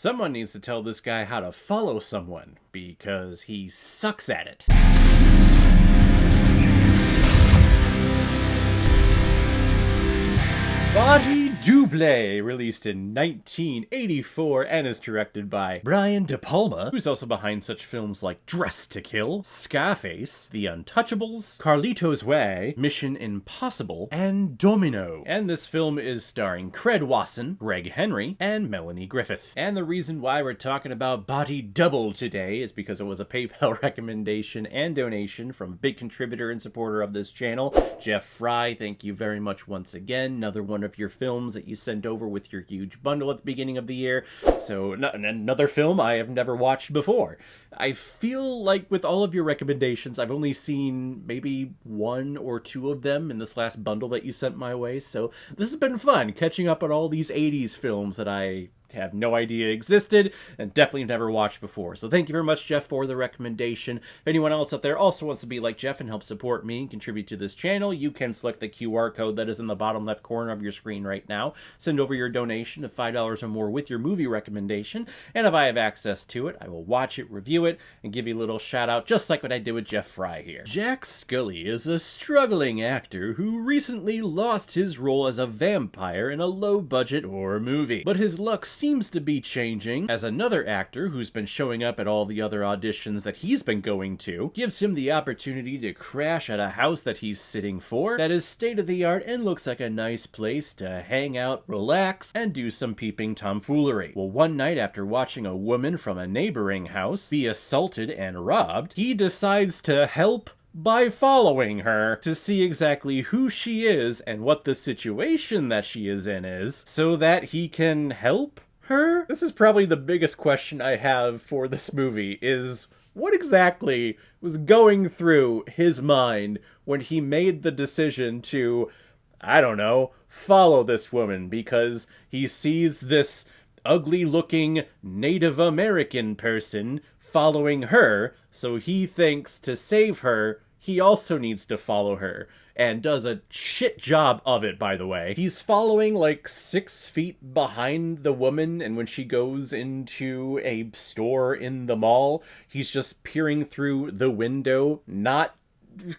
Someone needs to tell this guy how to follow someone, because he sucks at it. Body Double, released in 1984 and is directed by Brian De Palma, who's also behind such films like Dress to Kill, Scarface, The Untouchables, Carlito's Way, Mission Impossible, and Domino. And this film is starring Craig Wasson, Greg Henry, and Melanie Griffith. And the reason why we're talking about Body Double today is because it was a PayPal recommendation and donation from a big contributor and supporter of this channel, Jeff Fry. Thank you very much once again. Another one of your films that you sent over with your huge bundle at the beginning of the year. So another film I have never watched before. I feel like with all of your recommendations, I've only seen maybe one or two of them in this last bundle that you sent my way. So this has been fun, catching up on all these 80s films that I have no idea existed and definitely never watched before. So thank you very much, Jeff, for the recommendation. If anyone else out there also wants to be like Jeff and help support me and contribute to this channel, you can select the QR code that is in the bottom left corner of your screen right now. Send over your donation of $5 or more with your movie recommendation, and if I have access to it, I will watch it, review it, and give you a little shout out just like what I did with Jeff Fry here. Jack Scully is a struggling actor who recently lost his role as a vampire in a low-budget horror movie, but his luck seems to be changing as another actor who's been showing up at all the other auditions that he's been going to gives him the opportunity to crash at a house that he's sitting for that is state-of-the-art and looks like a nice place to hang out, relax, and do some peeping tomfoolery. Well, one night after watching a woman from a neighboring house be assaulted and robbed, he decides to help by following her to see exactly who she is and what the situation that she is in is, so that he can help her? This is probably the biggest question I have for this movie, is what exactly was going through his mind when he made the decision to, I don't know, follow this woman, because he sees this ugly-looking Native American person following her, so he thinks to save her, he also needs to follow her, and does a shit job of it, by the way. He's following like 6 feet behind the woman, and when she goes into a store in the mall, he's just peering through the window, not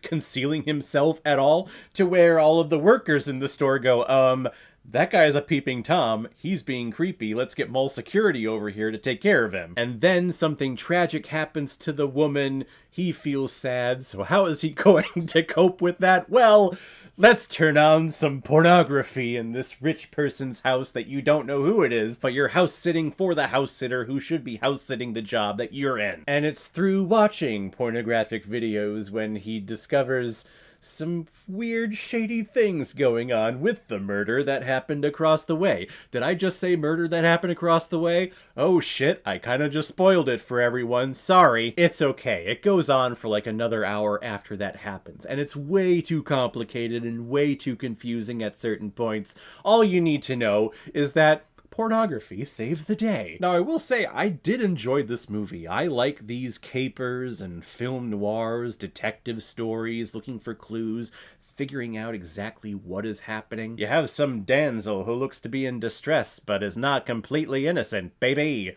concealing himself at all, to where all of the workers in the store go, that guy's a peeping Tom, he's being creepy, let's get mall security over here to take care of him. And then something tragic happens to the woman, he feels sad, so how is he going to cope with that? Well, let's turn on some pornography in this rich person's house that you don't know who it is, but you're house sitting for the house sitter who should be house sitting the job that you're in. And it's through watching pornographic videos when he discovers some weird, shady things going on with the murder that happened across the way. Did I just say murder that happened across the way? Oh shit, I kinda just spoiled it for everyone. Sorry. It's okay. It goes on for like another hour after that happens, and it's way too complicated and way too confusing at certain points. All you need to know is that pornography saved the day. Now, I will say, I did enjoy this movie. I like these capers and film noirs, detective stories, looking for clues, figuring out exactly what is happening. You have some damsel who looks to be in distress, but is not completely innocent, baby.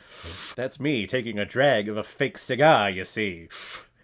That's me taking a drag of a fake cigar, you see.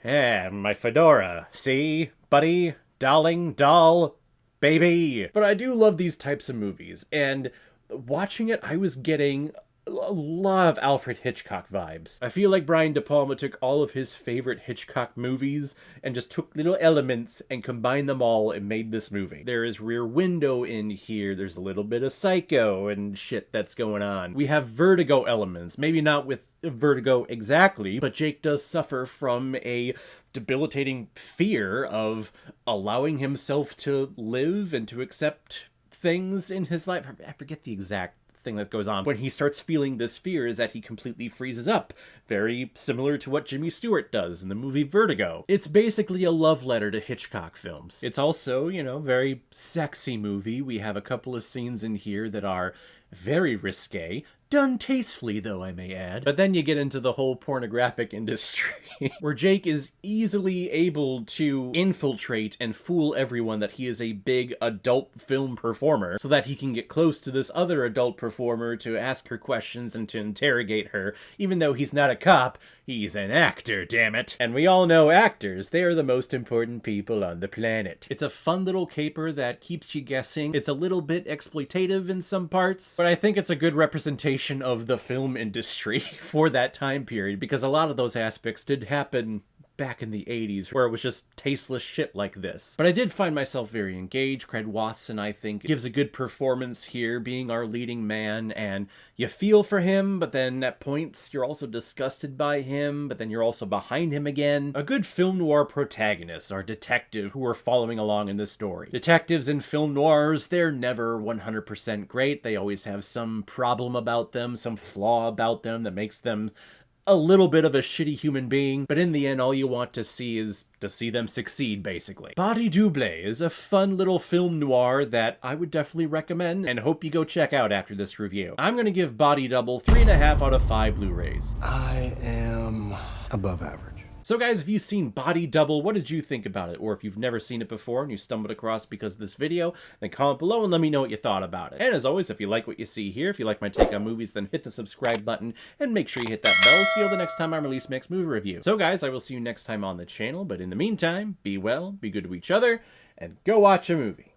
Yeah, my fedora. See? Buddy? Darling? Doll? Baby? But I do love these types of movies, and watching it, I was getting a lot of Alfred Hitchcock vibes. I feel like Brian De Palma took all of his favorite Hitchcock movies and just took little elements and combined them all and made this movie. There is Rear Window in here, there's a little bit of Psycho and shit that's going on. We have Vertigo elements, maybe not with Vertigo exactly, but Jake does suffer from a debilitating fear of allowing himself to live and to accept things in his life. I forget the exact thing that goes on. When he starts feeling this fear is that he completely freezes up. Very similar to what Jimmy Stewart does in the movie Vertigo. It's basically a love letter to Hitchcock films. It's also, you know, very sexy movie. We have a couple of scenes in here that are very risque, Done tastefully, though, I may add. But then you get into the whole pornographic industry, where Jake is easily able to infiltrate and fool everyone that he is a big adult film performer, so that he can get close to this other adult performer to ask her questions and to interrogate her. Even though he's not a cop, he's an actor, damn it. And we all know actors, they are the most important people on the planet. It's a fun little caper that keeps you guessing. It's a little bit exploitative in some parts, but I think it's a good representation of the film industry for that time period, because a lot of those aspects did happen back in the 80s, where it was just tasteless shit like this. But I did find myself very engaged. Craig Watson, I think, gives a good performance here, being our leading man, and you feel for him, but then at points you're also disgusted by him, but then you're also behind him again. A good film noir protagonist, our detective, who we're following along in this story. Detectives in film noirs, they're never 100% great. They always have some problem about them, some flaw about them that makes them a little bit of a shitty human being, but in the end, all you want to see is to see them succeed, basically. Body Double is a fun little film noir that I would definitely recommend and hope you go check out after this review. I'm gonna give Body Double 3.5 out of 5 Blu-rays. I am above average. So guys, if you've seen Body Double, what did you think about it? Or if you've never seen it before and you stumbled across because of this video, then comment below and let me know what you thought about it. And as always, if you like what you see here, if you like my take on movies, then hit the subscribe button and make sure you hit that bell so you'll know the next time I release my next movie review. So guys, I will see you next time on the channel, but in the meantime, be well, be good to each other, and go watch a movie.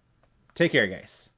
Take care, guys.